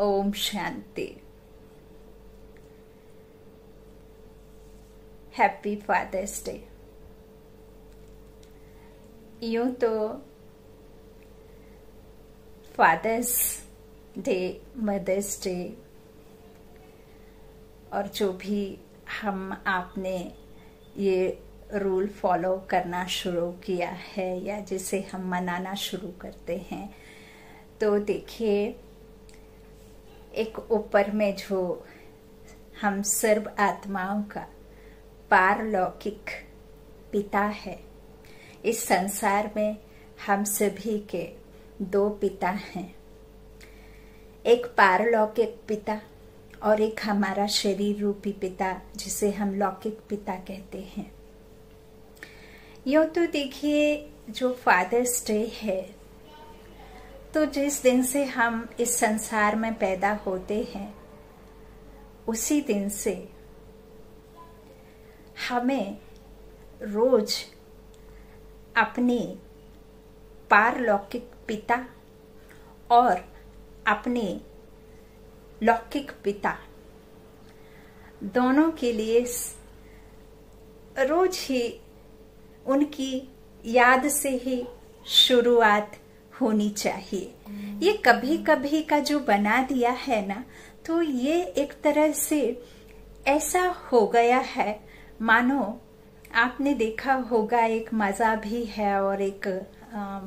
ओम शांति। Happy fathers day. यूं तो फादर्स डे, मदर्स डे और जो भी हम आपने ये रूल फॉलो करना शुरू किया है या जिसे हम मनाना शुरू करते हैं, तो देखिए एक ऊपर में जो हम सर्व आत्माओं का पारलौकिक पिता है। इस संसार में हम सभी के दो पिता हैं, एक पारलौकिक पिता और एक हमारा शरीर रूपी पिता जिसे हम लौकिक पिता कहते हैं। यूं तो देखिए जो फादर्स डे है, तो जिस दिन से हम इस संसार में पैदा होते हैं उसी दिन से हमें रोज अपने पारलौकिक पिता और अपने लौकिक पिता दोनों के लिए रोज ही उनकी याद से ही शुरुआत होनी चाहिए। ये कभी कभी का जो बना दिया है ना, तो ये एक तरह से ऐसा हो गया है मानो आपने देखा होगा, एक मजा भी है और एक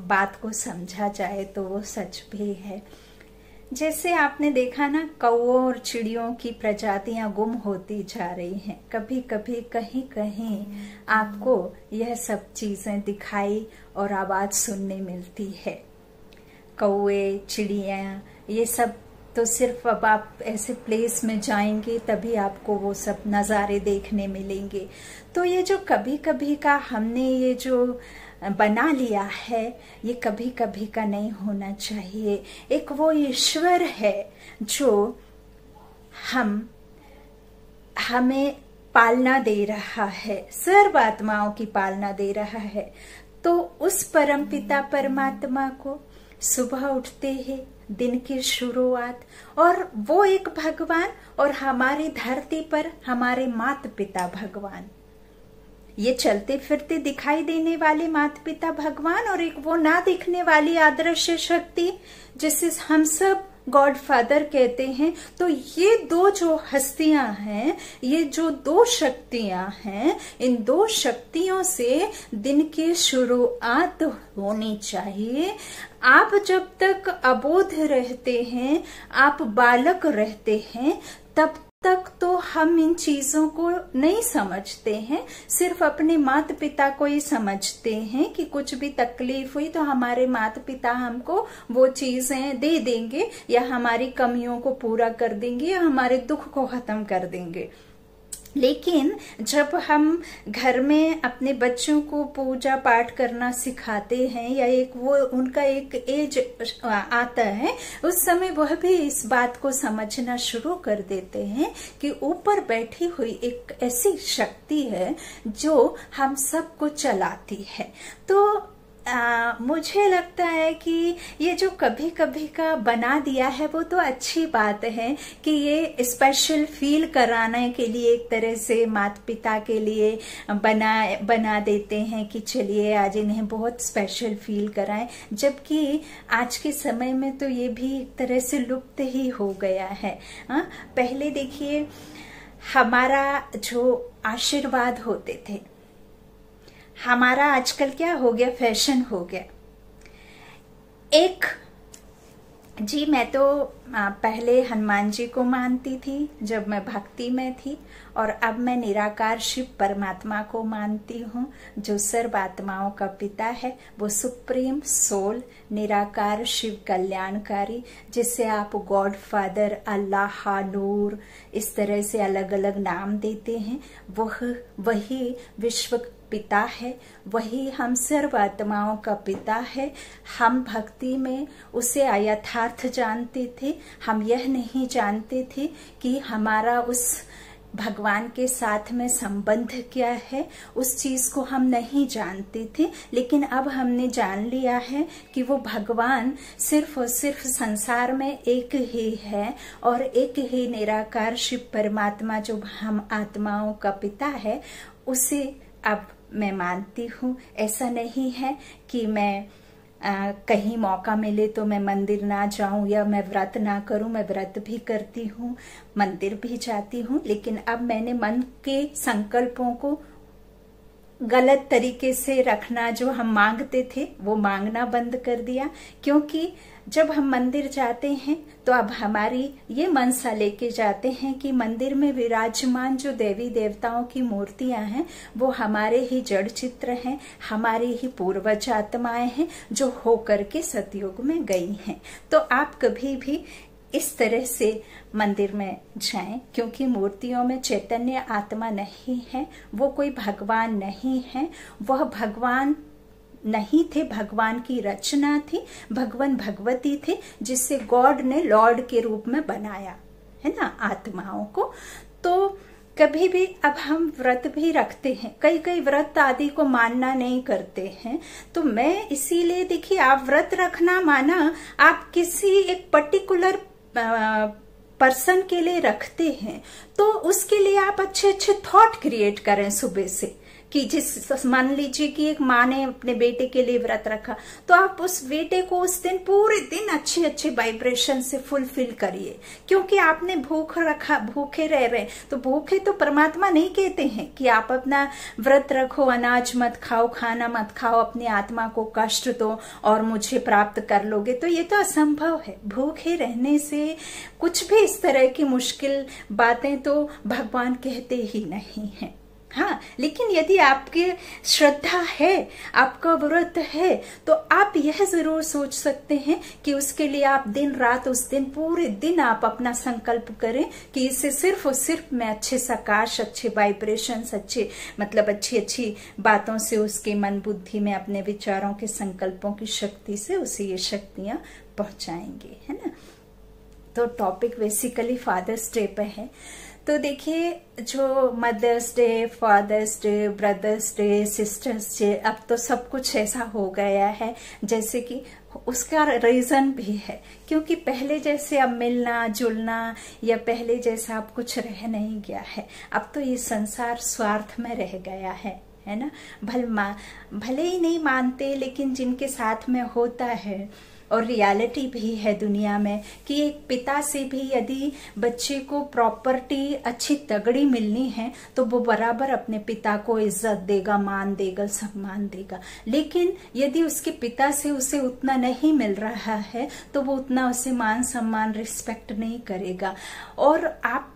बात को समझा जाए तो वो सच भी है। जैसे आपने देखा ना, कौओं और चिड़ियों की प्रजातियां गुम होती जा रही हैं। कभी कभी कहीं कहीं आपको यह सब चीजें दिखाई और आवाज सुनने मिलती है। कौए, चिड़िया, ये सब तो सिर्फ अब आप ऐसे प्लेस में जाएंगे तभी आपको वो सब नज़ारे देखने मिलेंगे। तो ये जो कभी कभी का हमने ये जो बना लिया है, ये कभी कभी का नहीं होना चाहिए। एक वो ईश्वर है जो हमें पालना दे रहा है, सर्व आत्माओं की पालना दे रहा है। तो उस परम पिता परमात्मा को सुबह उठते ही दिन की शुरुआत, और वो एक भगवान और हमारी धरती पर हमारे माता पिता भगवान, ये चलते फिरते दिखाई देने वाले माता पिता भगवान, और एक वो ना दिखने वाली अदृश्य शक्ति जिसे हम सब गॉड फादर कहते हैं। तो ये दो जो हस्तियां हैं, ये जो दो शक्तियां हैं, इन दो शक्तियों से दिन की शुरुआत होनी चाहिए। आप जब तक अबोध रहते हैं, आप बालक रहते हैं, तब तक तो हम इन चीजों को नहीं समझते हैं, सिर्फ अपने माता पिता को ही समझते हैं कि कुछ भी तकलीफ हुई तो हमारे माता पिता हमको वो चीजें दे देंगे या हमारी कमियों को पूरा कर देंगे या हमारे दुख को खत्म कर देंगे। लेकिन जब हम घर में अपने बच्चों को पूजा पाठ करना सिखाते हैं या एक वो उनका एक एज आता है, उस समय वह भी इस बात को समझना शुरू कर देते हैं कि ऊपर बैठी हुई एक ऐसी शक्ति है जो हम सबको चलाती है। तो मुझे लगता है कि ये जो कभी कभी का बना दिया है वो तो अच्छी बात है कि ये स्पेशल फील कराने के लिए एक तरह से माता पिता के लिए बना देते हैं कि चलिए आज इन्हें बहुत स्पेशल फील कराएं, जबकि आज के समय में तो ये भी एक तरह से लुप्त ही हो गया है। पहले देखिए हमारा जो आशीर्वाद होते थे, हमारा आजकल क्या हो गया, फैशन हो गया। एक जी, मैं तो पहले हनुमान जी को मानती थी जब मैं भक्ति में थी, और अब मैं निराकार शिव परमात्मा को मानती हूँ जो सर्व आत्माओं का पिता है। वो सुप्रीम सोल, निराकार शिव कल्याणकारी, जिसे आप गॉड फादर, अल्लाह, नूर, इस तरह से अलग अलग नाम देते हैं, वही विश्व पिता है, वही हम सर्व आत्माओं का पिता है। हम भक्ति में उसे यथार्थ जानते थे, हम यह नहीं जानते थे कि हमारा उस भगवान के साथ में संबंध क्या है, उस चीज को हम नहीं जानते थे, लेकिन अब हमने जान लिया है कि वो भगवान सिर्फ और सिर्फ संसार में एक ही है और एक ही निराकार शिव परमात्मा जो हम आत्माओं का पिता है, उसे अब मैं मानती हूँ। ऐसा नहीं है कि मैं कहीं मौका मिले तो मैं मंदिर ना जाऊं या मैं व्रत ना करूं। मैं व्रत भी करती हूँ, मंदिर भी जाती हूँ, लेकिन अब मैंने मन के संकल्पों को गलत तरीके से रखना, जो हम मांगते थे वो मांगना बंद कर दिया। क्योंकि जब हम मंदिर जाते हैं तो अब हमारी ये मनसा लेके जाते हैं कि मंदिर में विराजमान जो देवी देवताओं की मूर्तियां हैं वो हमारे ही जड़ चित्र हैं, हमारी ही पूर्वज आत्माएं हैं जो होकर के सतयुग में गई हैं। तो आप कभी भी इस तरह से मंदिर में जाएं, क्योंकि मूर्तियों में चैतन्य आत्मा नहीं है, वो कोई भगवान नहीं है, वह भगवान नहीं थे, भगवान की रचना थी, भगवान भगवती थे, जिससे गॉड ने लॉर्ड के रूप में बनाया है ना आत्माओं को। तो कभी भी अब हम व्रत भी रखते हैं, कई कई व्रत आदि को मानना नहीं करते हैं। तो मैं इसीलिए, देखिए, आप व्रत रखना माना आप किसी एक पर्टिकुलर पर्सन के लिए रखते हैं, तो उसके लिए आप अच्छे अच्छे थॉट क्रिएट करें सुबह से। कि जिस मान लीजिए कि एक माँ ने अपने बेटे के लिए व्रत रखा, तो आप उस बेटे को उस दिन पूरे दिन अच्छे अच्छे वाइब्रेशन से फुलफिल करिए। क्योंकि आपने भूख रखा, भूखे रह रहे, तो भूखे तो परमात्मा नहीं कहते हैं कि आप अपना व्रत रखो, अनाज मत खाओ, खाना मत खाओ, अपनी आत्मा को कष्ट दो और मुझे प्राप्त कर लोगे। तो ये तो असंभव है। भूखे रहने से कुछ भी इस तरह की मुश्किल बातें तो भगवान कहते ही नहीं है। हाँ, लेकिन यदि आपकी श्रद्धा है, आपका व्रत है, तो आप यह जरूर सोच सकते हैं कि उसके लिए आप दिन रात, उस दिन पूरे दिन आप अपना संकल्प करें कि इसे सिर्फ और सिर्फ मैं अच्छे सकाश, अच्छे वाइब्रेशंस, अच्छे मतलब अच्छी अच्छी बातों से उसके मन बुद्धि में अपने विचारों के संकल्पों की शक्ति से उसे ये शक्तियां पहुंचाएंगे, है ना। तो टॉपिक बेसिकली फादर्स डे पे है। तो देखिए, जो mother's day, father's day, brother's day, sister's day, अब तो सब कुछ ऐसा हो गया है जैसे कि उसका रीजन भी है, क्योंकि पहले जैसे अब मिलना जुलना या पहले जैसा अब कुछ रह नहीं गया है। अब तो ये संसार स्वार्थ में रह गया है ना। भले ही नहीं मानते, लेकिन जिनके साथ में होता है, और रियलिटी भी है दुनिया में कि एक पिता से भी यदि बच्चे को प्रॉपर्टी अच्छी तगड़ी मिलनी है तो वो बराबर अपने पिता को इज्जत देगा, मान देगा, सम्मान देगा। लेकिन यदि उसके पिता से उसे उतना नहीं मिल रहा है तो वो उतना उसे मान सम्मान, रिस्पेक्ट नहीं करेगा। और आप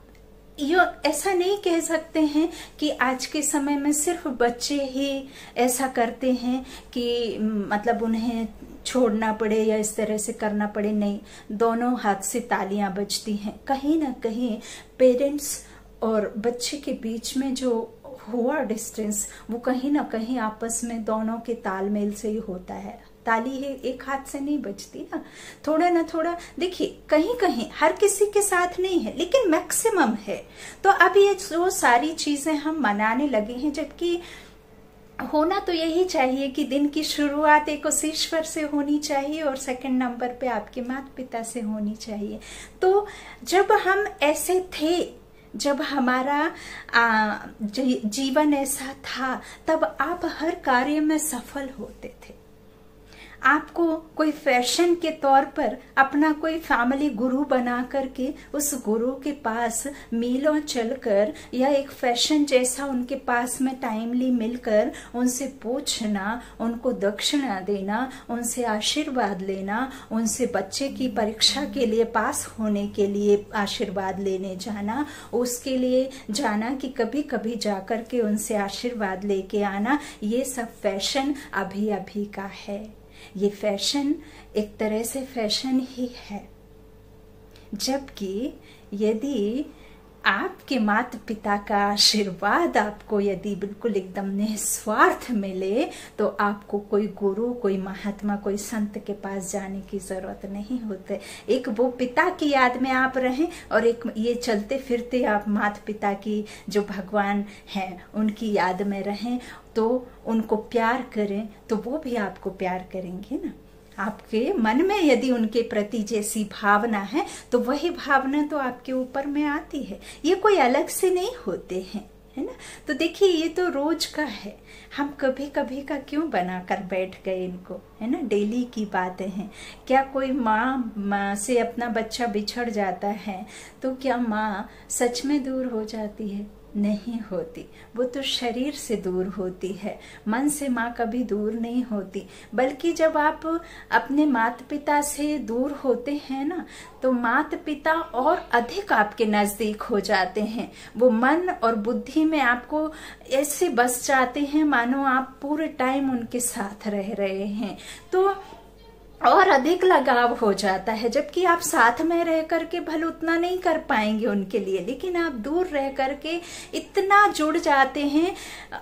ये ऐसा नहीं कह सकते हैं कि आज के समय में सिर्फ बच्चे ही ऐसा करते हैं कि मतलब उन्हें छोड़ना पड़े या इस तरह से करना पड़े। नहीं, दोनों हाथ से तालियां बजती हैं। कहीं ना कहीं पेरेंट्स और बच्चे के बीच में जो हुआ डिस्टेंस, वो कहीं ना कहीं आपस में दोनों के तालमेल से ही होता है। ताली है एक हाथ से नहीं बजती ना, थोड़ा ना थोड़ा। देखिए, कहीं कहीं हर किसी के साथ नहीं है, लेकिन मैक्सिमम है। तो अब ये जो सारी चीजें हम मनाने लगे हैं, जबकि होना तो यही चाहिए कि दिन की शुरुआत एक उस ईश्वर से होनी चाहिए और सेकंड नंबर पे आपके माता पिता से होनी चाहिए। तो जब हम ऐसे थे, जब हमारा जीवन ऐसा था, तब आप हर कार्य में सफल होते थे। आपको कोई फैशन के तौर पर अपना कोई फैमिली गुरु बना करके उस गुरु के पास मीलों चलकर या एक फैशन जैसा उनके पास में टाइमली मिलकर उनसे पूछना, उनको दक्षिणा देना, उनसे आशीर्वाद लेना, उनसे बच्चे की परीक्षा के लिए पास होने के लिए आशीर्वाद लेने जाना, उसके लिए जाना कि कभी कभी जाकर के उनसे आशीर्वाद लेके आना, ये सब फैशन अभी अभी का है। ये फैशन एक तरह से फैशन ही है। जबकि यदि आपके माता पिता का आशीर्वाद आपको यदि बिल्कुल एकदम निस्वार्थ मिले तो आपको कोई गुरु, कोई महात्मा, कोई संत के पास जाने की जरूरत नहीं होती। एक वो पिता की याद में आप रहें और एक ये चलते फिरते आप माता पिता की जो भगवान हैं उनकी याद में रहें, तो उनको प्यार करें तो वो भी आपको प्यार करेंगे ना। आपके मन में यदि उनके प्रति जैसी भावना है तो वही भावना तो आपके ऊपर में आती है, ये कोई अलग से नहीं होते हैं, है ना। तो देखिए ये तो रोज का है, हम कभी कभी का क्यों बनाकर बैठ गए इनको, है ना। डेली की बातें हैं। क्या कोई माँ से अपना बच्चा बिछड़ जाता है तो क्या माँ सच में दूर हो जाती है? नहीं होती, वो तो शरीर से दूर होती है, मन से माँ कभी दूर नहीं होती। बल्कि जब आप अपने माता पिता से दूर होते हैं ना तो माता पिता और अधिक आपके नजदीक हो जाते हैं। वो मन और बुद्धि में आपको ऐसे बस जाते हैं मानो आप पूरे टाइम उनके साथ रह रहे हैं, तो और अधिक लगाव हो जाता है। जबकि आप साथ में रह करके भले उतना नहीं कर पाएंगे उनके लिए, लेकिन आप दूर रह करके इतना जुड़ जाते हैं।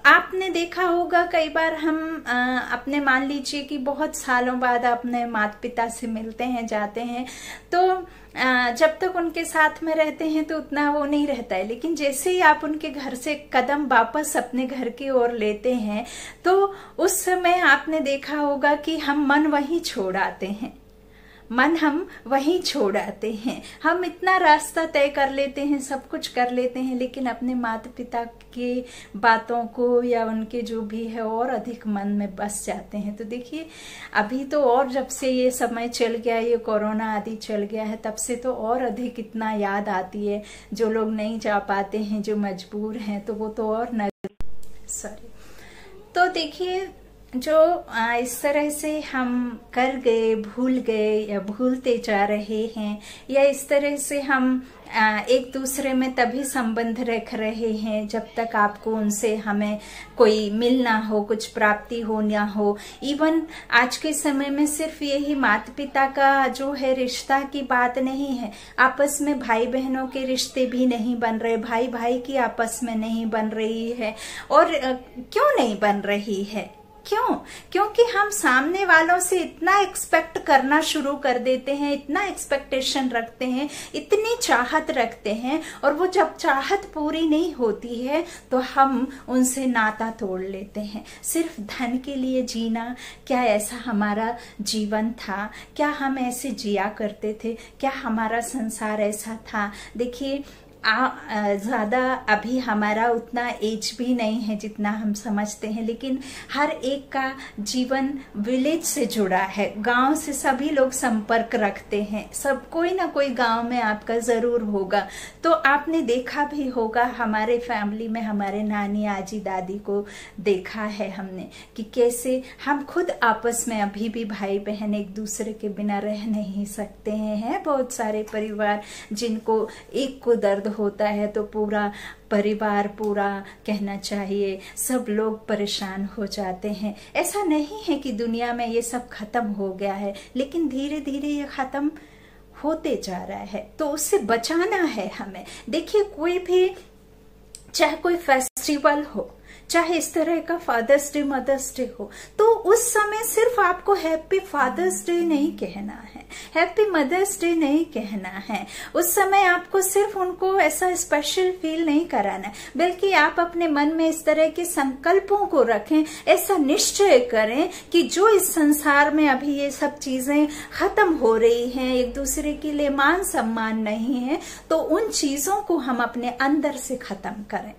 आपने देखा होगा कई बार हम अपने मान लीजिए कि बहुत सालों बाद अपने माता पिता से मिलते हैं, जाते हैं, तो जब तक उनके साथ में रहते हैं तो उतना वो नहीं रहता है, लेकिन जैसे ही आप उनके घर से कदम वापस अपने घर की ओर लेते हैं तो उस समय आपने देखा होगा कि हम मन वहीं छोड़ आते हैं, मन हम वहीं छोड़ आते हैं। हम इतना रास्ता तय कर लेते हैं, सब कुछ कर लेते हैं, लेकिन अपने माता पिता के बातों को या उनके जो भी है और अधिक मन में बस जाते हैं। तो देखिए अभी तो और जब से ये समय चल गया, ये कोरोना आदि चल गया है, तब से तो और अधिक इतना याद आती है। जो लोग नहीं जा पाते हैं, जो मजबूर हैं, तो वो तो और तो देखिए जो इस तरह से हम कर गए, भूल गए या भूलते जा रहे हैं, या इस तरह से हम एक दूसरे में तभी संबंध रख रहे हैं जब तक आपको उनसे हमें कोई मिलना हो, कुछ प्राप्ति हो ना हो। इवन आज के समय में सिर्फ यही माता पिता का जो है रिश्ता की बात नहीं है, आपस में भाई बहनों के रिश्ते भी नहीं बन रहे, भाई भाई की आपस में नहीं बन रही है। और क्यों नहीं बन रही है? क्यों? क्योंकि हम सामने वालों से इतना एक्सपेक्ट करना शुरू कर देते हैं, इतना एक्सपेक्टेशन रखते हैं, इतनी चाहत रखते हैं, और वो जब चाहत पूरी नहीं होती है तो हम उनसे नाता तोड़ लेते हैं। सिर्फ धन के लिए जीना, क्या ऐसा हमारा जीवन था? क्या हम ऐसे जिया करते थे? क्या हमारा संसार ऐसा था? देखिए ज्यादा अभी हमारा उतना एज भी नहीं है जितना हम समझते हैं, लेकिन हर एक का जीवन विलेज से जुड़ा है, गांव से सभी लोग संपर्क रखते हैं, सब कोई ना कोई गांव में आपका जरूर होगा। तो आपने देखा भी होगा, हमारे फैमिली में हमारे नानी, आजी, दादी को देखा है हमने कि कैसे हम खुद आपस में अभी भी भाई बहन एक दूसरे के बिना रह नहीं सकते हैं। बहुत सारे परिवार जिनको एक को दर्द होता है तो पूरा परिवार, पूरा कहना चाहिए सब लोग परेशान हो जाते हैं। ऐसा नहीं है कि दुनिया में ये सब खत्म हो गया है, लेकिन धीरे धीरे ये खत्म होते जा रहा है, तो उससे बचाना है हमें। देखिए कोई भी, चाहे कोई फेस्टिवल हो, चाहे इस तरह का फादर्स डे, मदर्स डे हो, तो उस समय सिर्फ आपको हैप्पी फादर्स डे नहीं कहना है, हैप्पी मदर्स डे नहीं कहना है। उस समय आपको सिर्फ उनको ऐसा स्पेशल फील नहीं कराना है, बल्कि आप अपने मन में इस तरह के संकल्पों को रखें, ऐसा निश्चय करें कि जो इस संसार में अभी ये सब चीजें खत्म हो रही हैं, एक दूसरे के लिए मान सम्मान नहीं है, तो उन चीजों को हम अपने अंदर से खत्म करें।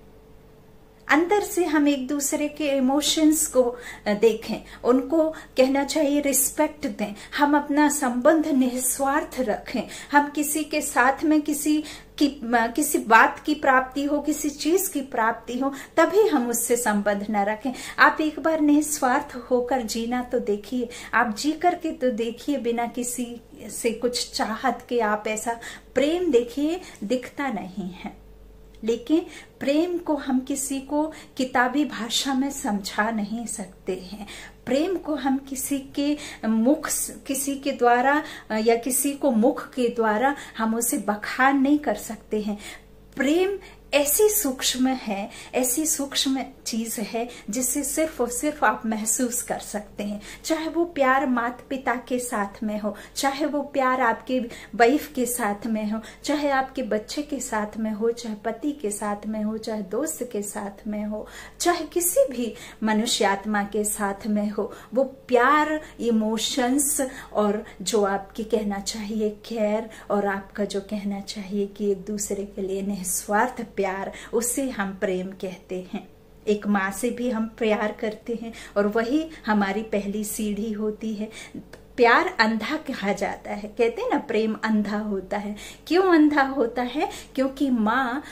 अंदर से हम एक दूसरे के इमोशंस को देखें, उनको कहना चाहिए रिस्पेक्ट दें, हम अपना संबंध निस्वार्थ रखें। हम किसी के साथ में किसी बात की प्राप्ति हो, किसी चीज की प्राप्ति हो, तभी हम उससे संबंध न रखें। आप एक बार निस्वार्थ होकर जीना तो देखिए, आप जी करके तो देखिए, बिना किसी से कुछ चाहत के आप ऐसा प्रेम देखिए, दिखता नहीं है। लेकिन प्रेम को हम किसी को किताबी भाषा में समझा नहीं सकते हैं। प्रेम को हम किसी के द्वारा या किसी को मुख के द्वारा हम उसे बखान नहीं कर सकते हैं। प्रेम ऐसी सूक्ष्म है, ऐसी सूक्ष्म चीज है जिसे सिर्फ और सिर्फ आप महसूस कर सकते हैं। चाहे वो प्यार माता पिता के साथ में हो, चाहे वो प्यार आपके वाइफ के साथ में हो, चाहे आपके बच्चे के साथ में हो, चाहे पति के साथ में हो, चाहे दोस्त के साथ में हो, चाहे किसी भी मनुष्य आत्मा के साथ में हो, वो प्यार, इमोशंस और जो आपके कहना चाहिए केयर, और आपका जो कहना चाहिए कि एक दूसरे के लिए निस्वार्थ प्यार, उसे हम प्रेम कहते हैं। एक माँ से भी हम प्यार करते हैं और वही हमारी पहली सीढ़ी होती है। प्यार अंधा कहा जाता है, कहते हैं ना प्रेम अंधा होता है। क्यों अंधा होता है? क्योंकि माँ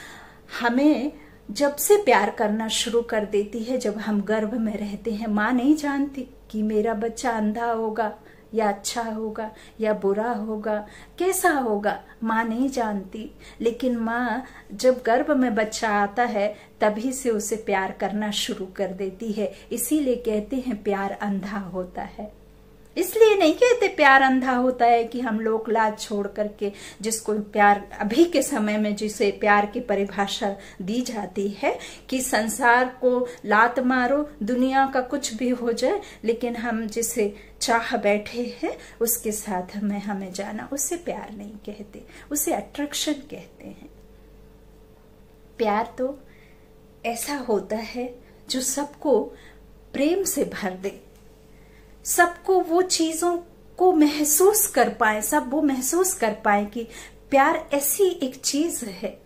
हमें जब से प्यार करना शुरू कर देती है, जब हम गर्भ में रहते हैं, माँ नहीं जानती कि मेरा बच्चा अंधा होगा या अच्छा होगा या बुरा होगा, कैसा होगा, माँ नहीं जानती। लेकिन माँ जब गर्भ में बच्चा आता है तभी से उसे प्यार करना शुरू कर देती है। इसीलिए कहते हैं प्यार अंधा होता है। इसलिए नहीं कहते प्यार अंधा होता है कि हम लोग लाज छोड़ करके, जिसको प्यार अभी के समय में जिसे प्यार की परिभाषा दी जाती है कि संसार को लात मारो, दुनिया का कुछ भी हो जाए, लेकिन हम जिसे चाह बैठे हैं उसके साथ में हमें जाना, उसे प्यार नहीं कहते, उसे अट्रैक्शन कहते हैं। प्यार तो ऐसा होता है जो सबको प्रेम से भर दे, सबको वो चीजों को महसूस कर पाए, सब वो महसूस कर पाए कि प्यार ऐसी एक चीज है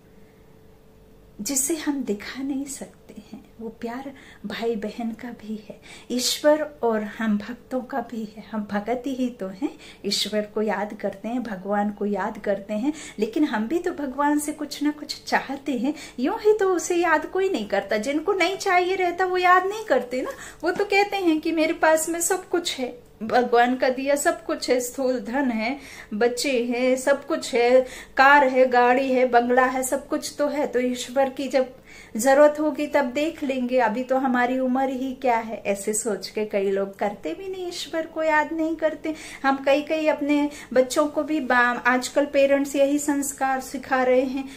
जिसे हम दिखा नहीं सकते हैं। वो प्यार भाई बहन का भी है, ईश्वर और हम भक्तों का भी है। हम भगत ही तो हैं, ईश्वर को याद करते हैं, भगवान को याद करते हैं, लेकिन हम भी तो भगवान से कुछ ना कुछ चाहते हैं। यूं ही तो उसे याद कोई नहीं करता, जिनको नहीं चाहिए रहता वो याद नहीं करते ना। वो तो कहते हैं कि मेरे पास में सब कुछ है, भगवान का दिया सब कुछ है, स्थूल धन है, बच्चे हैं, सब कुछ है, कार है, गाड़ी है, बंगला है, सब कुछ तो है। तो ईश्वर की जब जरूरत होगी तब देख लेंगे, अभी तो हमारी उम्र ही क्या है, ऐसे सोच के कई लोग करते भी नहीं, ईश्वर को याद नहीं करते। हम कई अपने बच्चों को भी आजकल पेरेंट्स यही संस्कार सिखा रहे हैं।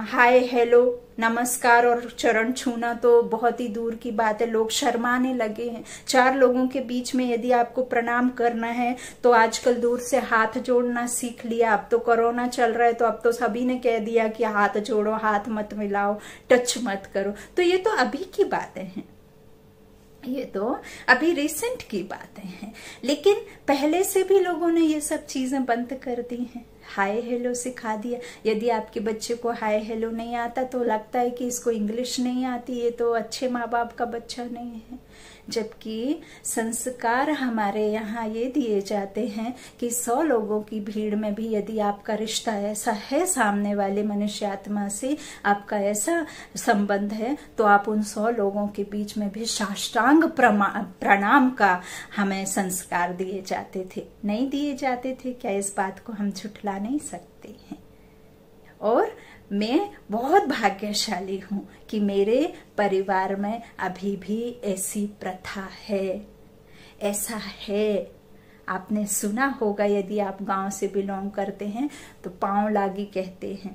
हाय हेलो नमस्कार और चरण छूना तो बहुत ही दूर की बात है, लोग शर्माने लगे हैं। 4 लोगों के बीच में यदि आपको प्रणाम करना है तो आजकल दूर से हाथ जोड़ना सीख लिया। अब तो कोरोना चल रहा है तो अब तो सभी ने कह दिया कि हाथ जोड़ो, हाथ मत मिलाओ, टच मत करो। तो ये तो अभी की बातें हैं, ये तो अभी रिसेंट की बातें हैं, लेकिन पहले से भी लोगों ने ये सब चीजें बंद कर दी हैं। हाय हेलो सिखा दिया। यदि आपके बच्चे को हाय हेलो नहीं आता तो लगता है कि इसको इंग्लिश नहीं आती, ये तो अच्छे माँ बाप का बच्चा नहीं है। जबकि संस्कार हमारे यहाँ ये दिए जाते हैं कि 100 लोगों की भीड़ में भी यदि आपका रिश्ता ऐसा है, सामने वाले मनुष्य आत्मा से आपका ऐसा संबंध है, तो आप उन 100 लोगों के बीच में भी साष्टांग प्रणाम का हमें संस्कार दिए जाते थे। नहीं दिए जाते थे क्या? इस बात को हम झुठला नहीं सकते हैं। और मैं बहुत भाग्यशाली हूँ कि मेरे परिवार में अभी भी ऐसी प्रथा है, ऐसा है। आपने सुना होगा, यदि आप गांव से बिलोंग करते हैं तो पांव लागी कहते हैं,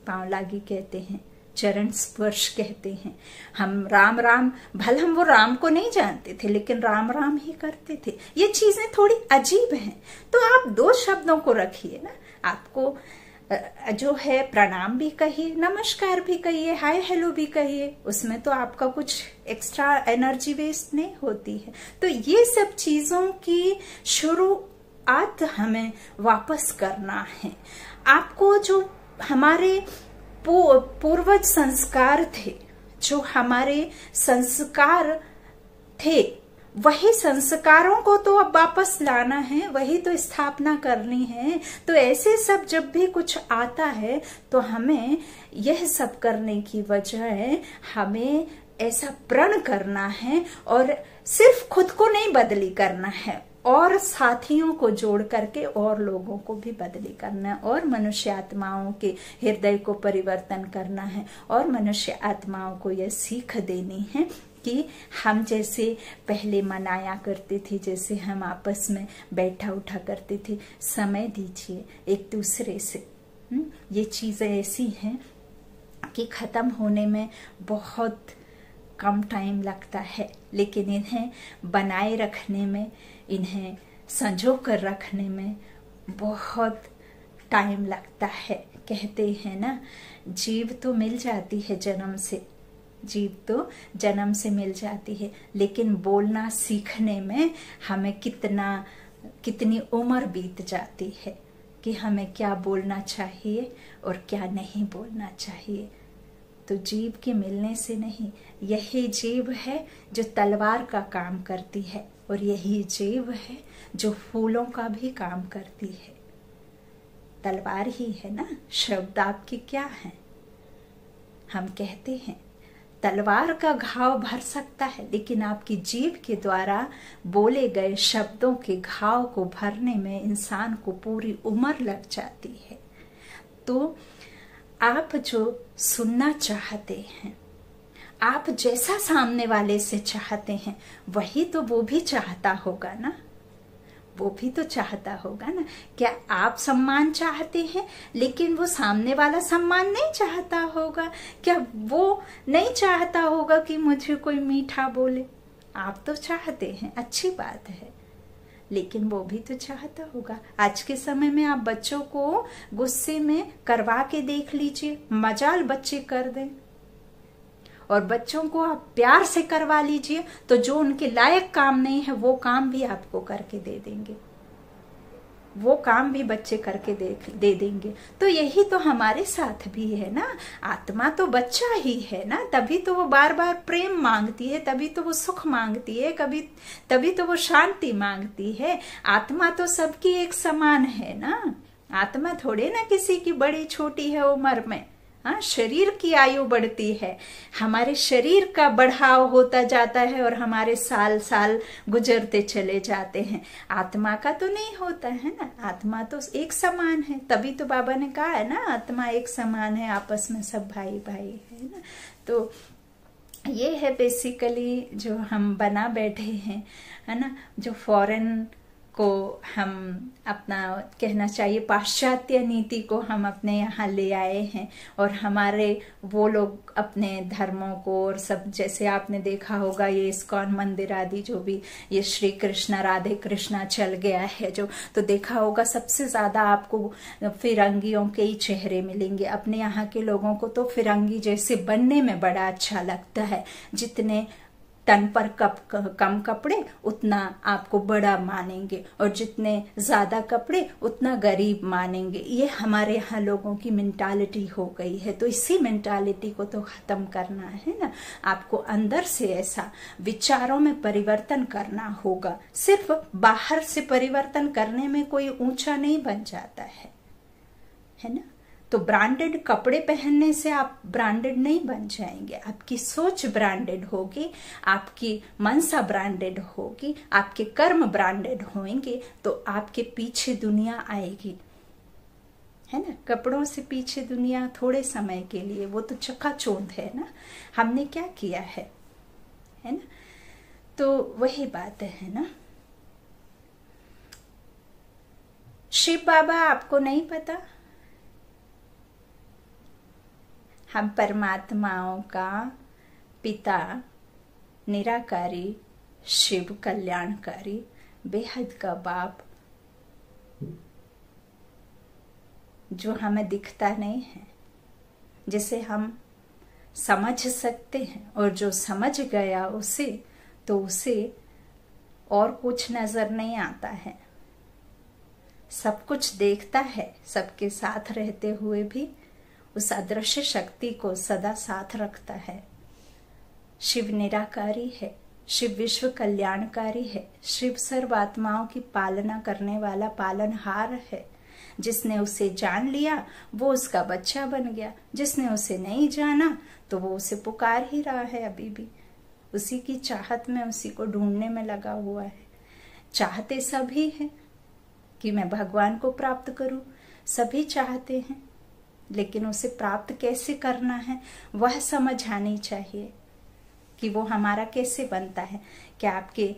पांव लागी कहते हैं, चरण स्पर्श कहते हैं। हम राम राम, भले हम वो राम को नहीं जानते थे लेकिन राम राम ही करते थे। ये चीजें थोड़ी अजीब हैं, तो आप 2 शब्दों को रखिए ना। आपको जो है प्रणाम भी कहिए, नमस्कार भी कहिए, हाय हेलो भी कहिए, उसमें तो आपका कुछ एक्स्ट्रा एनर्जी वेस्ट नहीं होती है। तो ये सब चीजों की शुरुआत हमें वापस करना है। आपको जो हमारे पूर्वज संस्कार थे, जो हमारे संस्कार थे, वही संस्कारों को तो अब वापस लाना है, वही तो स्थापना करनी है। तो ऐसे सब जब भी कुछ आता है तो हमें यह सब करने की वजह हमें ऐसा प्रण करना है, और सिर्फ खुद को नहीं बदली करना है, और साथियों को जोड़ करके और लोगों को भी बदली करना है, और मनुष्य आत्माओं के हृदय को परिवर्तन करना है, और मनुष्य आत्माओं को यह सीख देनी है कि हम जैसे पहले मनाया करते थे, जैसे हम आपस में बैठा उठा करते थे, समय दीजिए एक दूसरे से। ये चीजें ऐसी हैं कि खत्म होने में बहुत कम टाइम लगता है, लेकिन इन्हें बनाए रखने में, इन्हें संजो कर रखने में बहुत टाइम लगता है। कहते हैं ना, जीव तो मिल जाती है जन्म से, जीव तो जन्म से मिल जाती है, लेकिन बोलना सीखने में हमें कितनी उम्र बीत जाती है कि हमें क्या बोलना चाहिए और क्या नहीं बोलना चाहिए। तो जीव के मिलने से नहीं, यही जीव है जो तलवार का काम करती है, और यही जीव है जो फूलों का भी काम करती है। तलवार ही है ना, शब्द आपके क्या हैं? हम कहते हैं तलवार का घाव भर सकता है, लेकिन आपकी जीभ के द्वारा बोले गए शब्दों के घाव को भरने में इंसान को पूरी उम्र लग जाती है। तो आप जो सुनना चाहते हैं, आप जैसा सामने वाले से चाहते हैं, वही तो वो भी चाहता होगा ना, वो भी तो चाहता होगा ना। क्या आप सम्मान चाहते हैं लेकिन वो सामने वाला सम्मान नहीं चाहता होगा? क्या वो नहीं चाहता होगा कि मुझे कोई मीठा बोले? आप तो चाहते हैं, अच्छी बात है, लेकिन वो भी तो चाहता होगा। आज के समय में आप बच्चों को गुस्से में करवा के देख लीजिए, मजाल बच्चे कर दें, और बच्चों को आप प्यार से करवा लीजिए तो जो उनके लायक काम नहीं है वो काम भी आपको करके दे देंगे, वो काम भी बच्चे करके दे देंगे। तो यही तो हमारे साथ भी है ना। आत्मा तो बच्चा ही है ना, तभी तो वो बार बार प्रेम मांगती है, तभी तो वो सुख मांगती है, तभी तो वो शांति मांगती है। आत्मा तो सबकी एक समान है ना, आत्मा थोड़े ना किसी की बड़ी छोटी है उम्र में। हाँ, शरीर की आयु बढ़ती है, हमारे शरीर का बढ़ाव होता जाता है और हमारे साल साल गुजरते चले जाते हैं। आत्मा का तो नहीं होता है ना, आत्मा तो एक समान है। तभी तो बाबा ने कहा है ना, आत्मा एक समान है, आपस में सब भाई भाई है ना। तो ये है बेसिकली जो हम बना बैठे हैं, है ना, जो फॉरेन को हम अपना कहना चाहिए पाश्चात्य नीति को हम अपने यहाँ ले आए हैं, और हमारे वो लोग अपने धर्मों को और सब, जैसे आपने देखा होगा ये इस्कॉन मंदिर आदि जो भी ये श्री कृष्णा राधे कृष्णा चल गया है जो, तो देखा होगा सबसे ज्यादा आपको फिरंगियों के ही चेहरे मिलेंगे। अपने यहाँ के लोगों को तो फिरंगी जैसे बनने में बड़ा अच्छा लगता है, जितने तन पर कम कपड़े उतना आपको बड़ा मानेंगे, और जितने ज्यादा कपड़े उतना गरीब मानेंगे। ये हमारे यहाँ लोगों की मेंटालिटी हो गई है। तो इसी मेंटालिटी को तो खत्म करना है ना, आपको अंदर से ऐसा विचारों में परिवर्तन करना होगा। सिर्फ बाहर से परिवर्तन करने में कोई ऊंचा नहीं बन जाता है ना। तो ब्रांडेड कपड़े पहनने से आप ब्रांडेड नहीं बन जाएंगे, आपकी सोच ब्रांडेड होगी, आपकी मनसा ब्रांडेड होगी, आपके कर्म ब्रांडेड होंगे, तो आपके पीछे दुनिया आएगी, है ना। कपड़ों से पीछे दुनिया थोड़े समय के लिए, वो तो चकाचौंध है ना, हमने क्या किया है ना। तो वही बात है ना। शिव बाबा आपको नहीं पता, हम परमात्माओं का पिता, निराकारी, शिव कल्याणकारी, बेहद का बाप, जो हमें दिखता नहीं है, जिसे हम समझ सकते हैं, और जो समझ गया उसे, तो उसे और कुछ नजर नहीं आता है, सब कुछ देखता है, सबके साथ रहते हुए भी उस अदृश्य शक्ति को सदा साथ रखता है। शिव निराकारी है, शिव विश्व कल्याणकारी है, शिव सर्व आत्माओं की पालना करने वाला पालनहार है। जिसने उसे जान लिया वो उसका बच्चा बन गया, जिसने उसे नहीं जाना तो वो उसे पुकार ही रहा है, अभी भी उसी की चाहत में, उसी को ढूंढने में लगा हुआ है। चाहते सभी हैं कि मैं भगवान को प्राप्त करूं, सभी चाहते हैं, लेकिन उसे प्राप्त कैसे करना है वह समझ आनी चाहिए कि वो हमारा कैसे बनता है। क्या आपके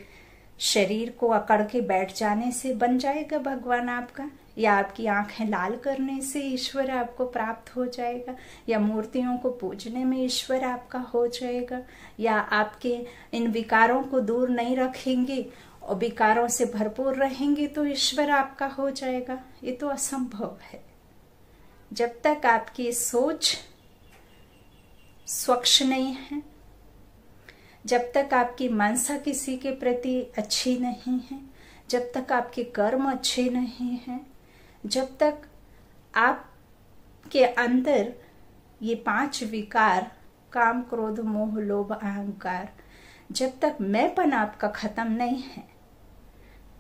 शरीर को अकड़ के बैठ जाने से बन जाएगा भगवान आपका, या आपकी आंखें लाल करने से ईश्वर आपको प्राप्त हो जाएगा, या मूर्तियों को पूजने में ईश्वर आपका हो जाएगा, या आपके इन विकारों को दूर नहीं रखेंगे और विकारों से भरपूर रहेंगे तो ईश्वर आपका हो जाएगा। ये तो असंभव है। जब तक आपकी सोच स्वच्छ नहीं है, जब तक आपकी मनसा किसी के प्रति अच्छी नहीं है, जब तक आपके कर्म अच्छे नहीं हैं, जब तक आपके अंदर ये 5 विकार काम, क्रोध, मोह, लोभ, अहंकार, जब तक मैंपन आपका खत्म नहीं है,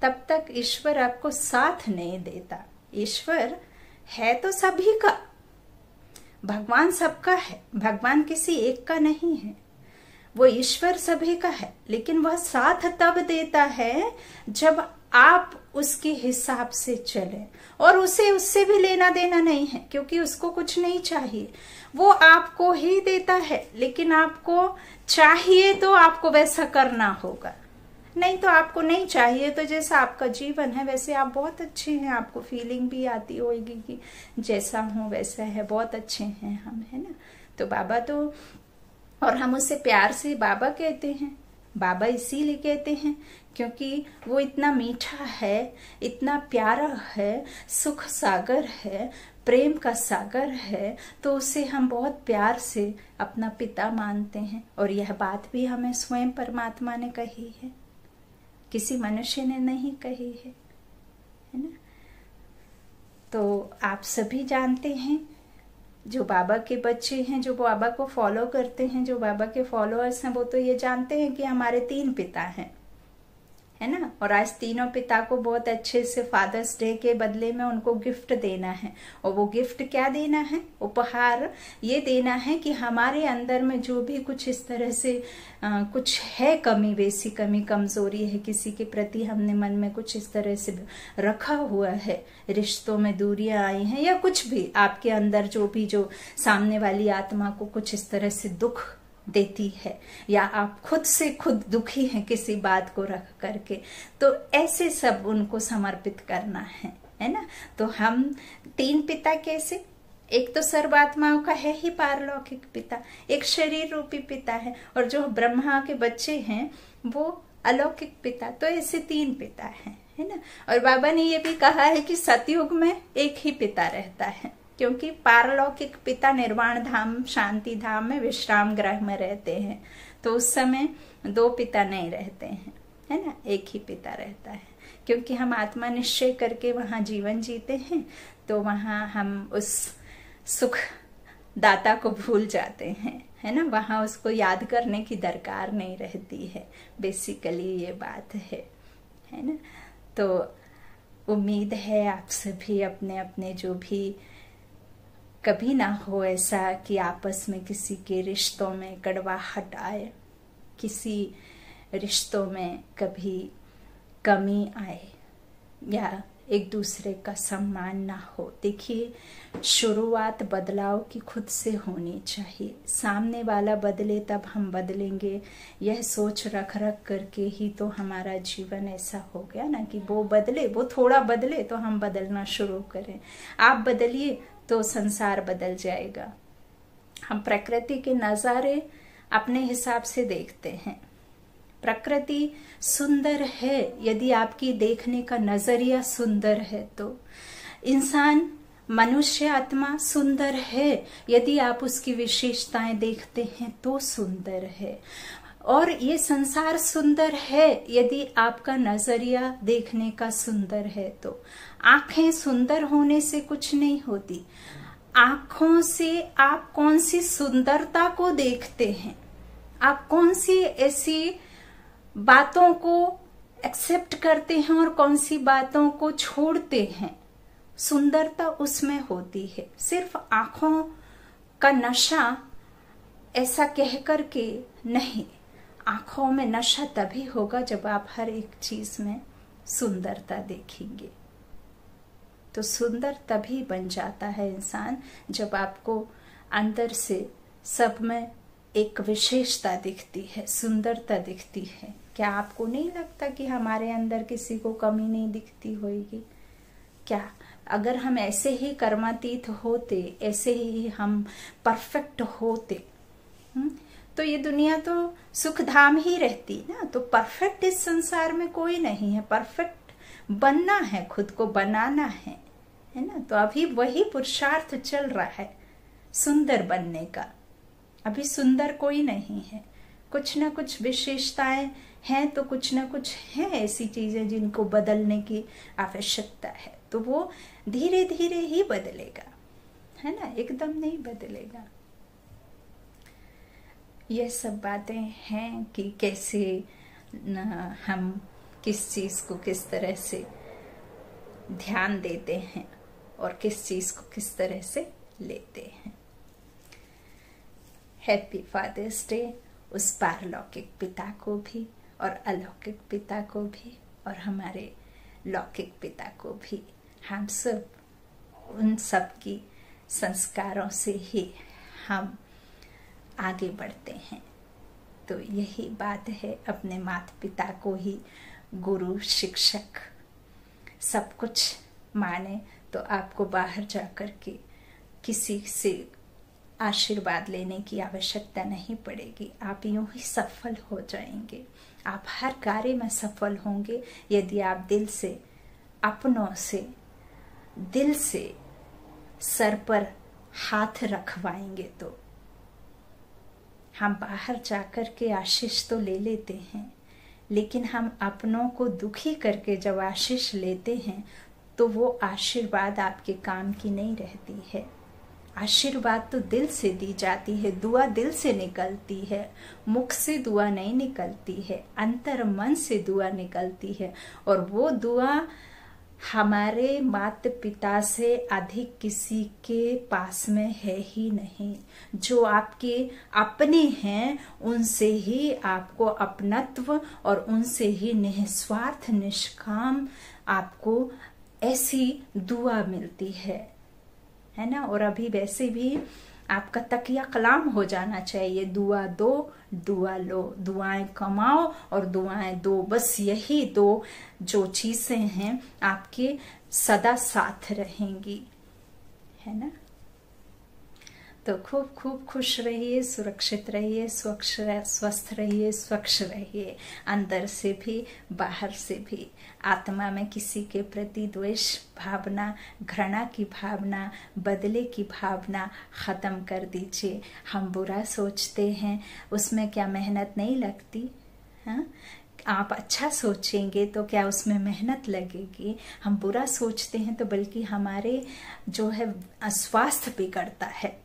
तब तक ईश्वर आपको साथ नहीं देता। ईश्वर है तो सभी का, भगवान सबका है, भगवान किसी एक का नहीं है। वो ईश्वर सभी का है, लेकिन वह साथ तब देता है जब आप उसके हिसाब से चले, और उसे उससे भी लेना देना नहीं है, क्योंकि उसको कुछ नहीं चाहिए। वो आपको ही देता है, लेकिन आपको चाहिए तो आपको वैसा करना होगा, नहीं तो आपको नहीं चाहिए तो जैसा आपका जीवन है वैसे आप बहुत अच्छे हैं, आपको फीलिंग भी आती होगी कि जैसा हूं वैसा है, बहुत अच्छे हैं हम, है ना। तो बाबा तो, और हम उसे प्यार से बाबा कहते हैं। बाबा इसीलिए कहते हैं क्योंकि वो इतना मीठा है, इतना प्यारा है, सुख सागर है, प्रेम का सागर है, तो उसे हम बहुत प्यार से अपना पिता मानते हैं। और यह बात भी हमें स्वयं परमात्मा ने कही है, किसी मनुष्य ने नहीं कही है ना। तो आप सभी जानते हैं, जो बाबा के बच्चे हैं, जो बाबा को फॉलो करते हैं, जो बाबा के फॉलोअर्स हैं, वो तो ये जानते हैं कि हमारे 3 पिता हैं, है ना। और आज तीनों पिता को बहुत अच्छे से फादर्स डे के बदले में उनको गिफ्ट देना है। और वो गिफ्ट क्या देना है, उपहार ये देना है कि हमारे अंदर में जो भी कुछ इस तरह से कुछ है, कमी, बेसी कमी, कमजोरी है, किसी के प्रति हमने मन में कुछ इस तरह से रखा हुआ है, रिश्तों में दूरियां आई हैं, या कुछ भी आपके अंदर जो सामने वाली आत्मा को कुछ इस तरह से दुख देती है, या आप खुद से खुद दुखी हैं किसी बात को रख करके, तो ऐसे सब उनको समर्पित करना है ना। तो हम 3 पिता कैसे, एक तो सर्वात्माओं का है ही पारलौकिक पिता, एक शरीर रूपी पिता है, और जो ब्रह्मा के बच्चे हैं वो अलौकिक पिता। तो ऐसे 3 पिता हैं, है ना। और बाबा ने ये भी कहा है कि सतयुग में एक ही पिता रहता है, क्योंकि पारलौकिक पिता निर्वाण धाम, शांति धाम में, विश्राम गृह में रहते हैं, तो उस समय 2 पिता नहीं रहते हैं, है ना, एक ही पिता रहता है। क्योंकि हम आत्मा निश्चय करके वहां जीवन जीते हैं, तो वहां हम उस सुख दाता को भूल जाते हैं, है ना। वहां उसको याद करने की दरकार नहीं रहती है, बेसिकली ये बात है ना। तो उम्मीद है आप सभी अपने अपने जो भी, कभी ना हो ऐसा कि आपस में किसी के रिश्तों में कड़वाहट आए, किसी रिश्तों में कभी कमी आए, या एक दूसरे का सम्मान ना हो। देखिए, शुरुआत बदलाव की खुद से होनी चाहिए, सामने वाला बदले तब हम बदलेंगे, यह सोच रख रख करके ही तो हमारा जीवन ऐसा हो गया ना कि वो बदले, वो थोड़ा बदले तो हम बदलना शुरू करें। आप बदलिए तो संसार बदल जाएगा। हम प्रकृति के नजारे अपने हिसाब से देखते हैं, प्रकृति सुंदर है यदि आपकी देखने का नजरिया सुंदर है, तो इंसान, मनुष्य आत्मा सुंदर है यदि आप उसकी विशेषताएं देखते हैं तो सुंदर है। और ये संसार सुंदर है यदि आपका नजरिया देखने का सुंदर है। तो आंखें सुंदर होने से कुछ नहीं होती, आंखों से आप कौन सी सुंदरता को देखते हैं, आप कौन सी ऐसी बातों को एक्सेप्ट करते हैं और कौन सी बातों को छोड़ते हैं, सुंदरता उसमें होती है। सिर्फ आंखों का नशा ऐसा कह करके नहीं, आंखों में नशा तभी होगा जब आप हर एक चीज में सुंदरता देखेंगे। तो सुंदर तभी बन जाता है इंसान जब आपको अंदर से सब में एक विशेषता दिखती है, सुंदरता दिखती है। क्या आपको नहीं लगता कि हमारे अंदर किसी को कमी नहीं दिखती होगी? क्या अगर हम ऐसे ही कर्मातीत होते, ऐसे ही हम परफेक्ट होते, तो ये दुनिया तो सुख धाम ही रहती ना। तो परफेक्ट इस संसार में कोई नहीं है, परफेक्ट बनना है, खुद को बनाना है ना। तो अभी वही पुरुषार्थ चल रहा है सुंदर बनने का। अभी सुंदर कोई नहीं है, कुछ ना कुछ विशेषताएं हैं, तो कुछ ना कुछ है ऐसी चीजें जिनको बदलने की आवश्यकता है। तो वो धीरे धीरे ही बदलेगा, है ना, एकदम नहीं बदलेगा। ये सब बातें हैं कि कैसे हम किस चीज को किस तरह से ध्यान देते हैं और किस चीज को किस तरह से लेते हैं। हैप्पी फादर्स डे उस पारलौकिक पिता को भी और अलौकिक पिता को भी और हमारे लौकिक पिता को भी। हम सब उन सब की संस्कारों से ही हम आगे बढ़ते हैं। तो यही बात है, अपने माता पिता को ही गुरु शिक्षक सब कुछ माने तो आपको बाहर जाकर के किसी से आशीर्वाद लेने की आवश्यकता नहीं पड़ेगी। आप यूं ही सफल हो जाएंगे। आप हर कार्य में सफल होंगे यदि आप दिल से, अपनों से, दिल से सर पर हाथ रखवाएंगे। तो हम बाहर जाकर के आशीष तो ले लेते हैं, लेकिन हम अपनों को दुखी करके जब आशीष लेते हैं तो वो आशीर्वाद आपके काम की नहीं रहती है। आशीर्वाद तो दिल से दी जाती है, दुआ दिल से निकलती है, मुख से दुआ नहीं निकलती है, अंतर मन से दुआ निकलती है। और वो दुआ हमारे माता पिता से अधिक किसी के पास में है ही नहीं। जो आपके अपने हैं उनसे ही आपको अपनत्व और उनसे ही निस्वार्थ निष्काम आपको ऐसी दुआ मिलती है ना। और अभी वैसे भी आपका तकिया कलाम हो जाना चाहिए, दुआ दो दुआ लो, दुआएं कमाओ और दुआएं दो। बस यही दो जो चीजें हैं आपके सदा साथ रहेंगी, है ना। तो खूब खूब खुश रहिए, सुरक्षित रहिए, स्वस्थ रहिए, स्वच्छ रहिए, अंदर से भी बाहर से भी। आत्मा में किसी के प्रति द्वेष भावना, घृणा की भावना, बदले की भावना खत्म कर दीजिए। हम बुरा सोचते हैं, उसमें क्या मेहनत नहीं लगती? हाँ, आप अच्छा सोचेंगे तो क्या उसमें मेहनत लगेगी? हम बुरा सोचते हैं तो बल्कि हमारे जो है स्वास्थ्य बिगड़ता है।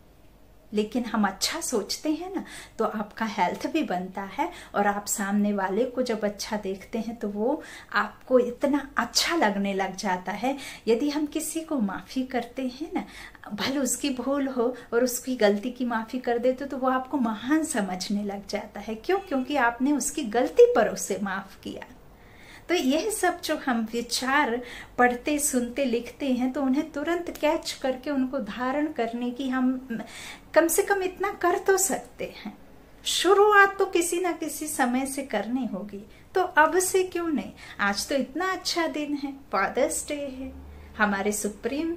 लेकिन हम अच्छा सोचते हैं ना तो आपका हेल्थ भी बनता है, और आप सामने वाले को जब अच्छा देखते हैं तो वो आपको इतना अच्छा लगने लग जाता है। यदि हम किसी को माफी करते हैं ना, भले उसकी भूल हो और उसकी गलती की माफी कर देते तो वो आपको महान समझने लग जाता है। क्यों? क्योंकि आपने उसकी गलती पर उसे माफ किया। तो यह सब जो हम विचार पढ़ते, सुनते, लिखते हैं तो उन्हें तुरंत कैच करके उनको धारण करने की हम कम से कम इतना कर तो सकते हैं। शुरुआत तो किसी ना किसी समय से करनी होगी, तो अब से क्यों नहीं? आज तो इतना अच्छा दिन है, फादर्स डे है, हमारे सुप्रीम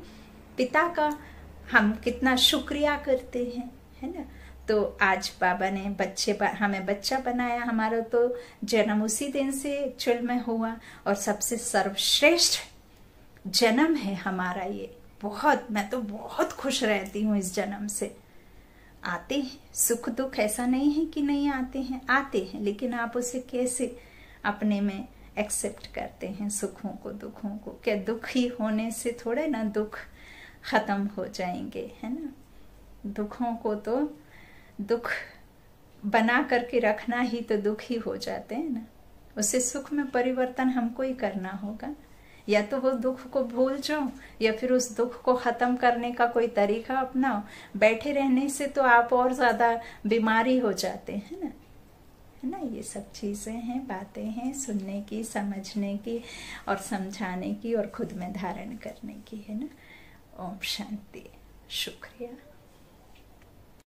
पिता का हम कितना शुक्रिया करते हैं, है ना। तो आज बाबा ने हमें बच्चा बनाया, हमारा तो जन्म उसी दिन से एक्चुअल में हुआ और सबसे सर्वश्रेष्ठ जन्म है हमारा ये। मैं तो बहुत खुश रहती हूँ इस जन्म से। आते हैं सुख दुख, ऐसा नहीं है कि नहीं आते हैं, लेकिन आप उसे कैसे अपने में एक्सेप्ट करते हैं, सुखों को, दुखों को। क्या दुखी होने से थोड़े ना दुख खत्म हो जाएंगे, है ना। दुखों को तो दुख बना करके रखना ही तो दुख ही हो जाते हैं ना। उसे सुख में परिवर्तन हमको ही करना होगा। या तो वो दुख को भूल जाओ या फिर उस दुख को खत्म करने का कोई तरीका अपनाओ। बैठे रहने से तो आप और ज्यादा बीमारी हो जाते हैं ना, है ना। ये सब चीजें हैं, बातें हैं सुनने की, समझने की और समझाने की और खुद में धारण करने की, है ना। ओम शांति। शुक्रिया।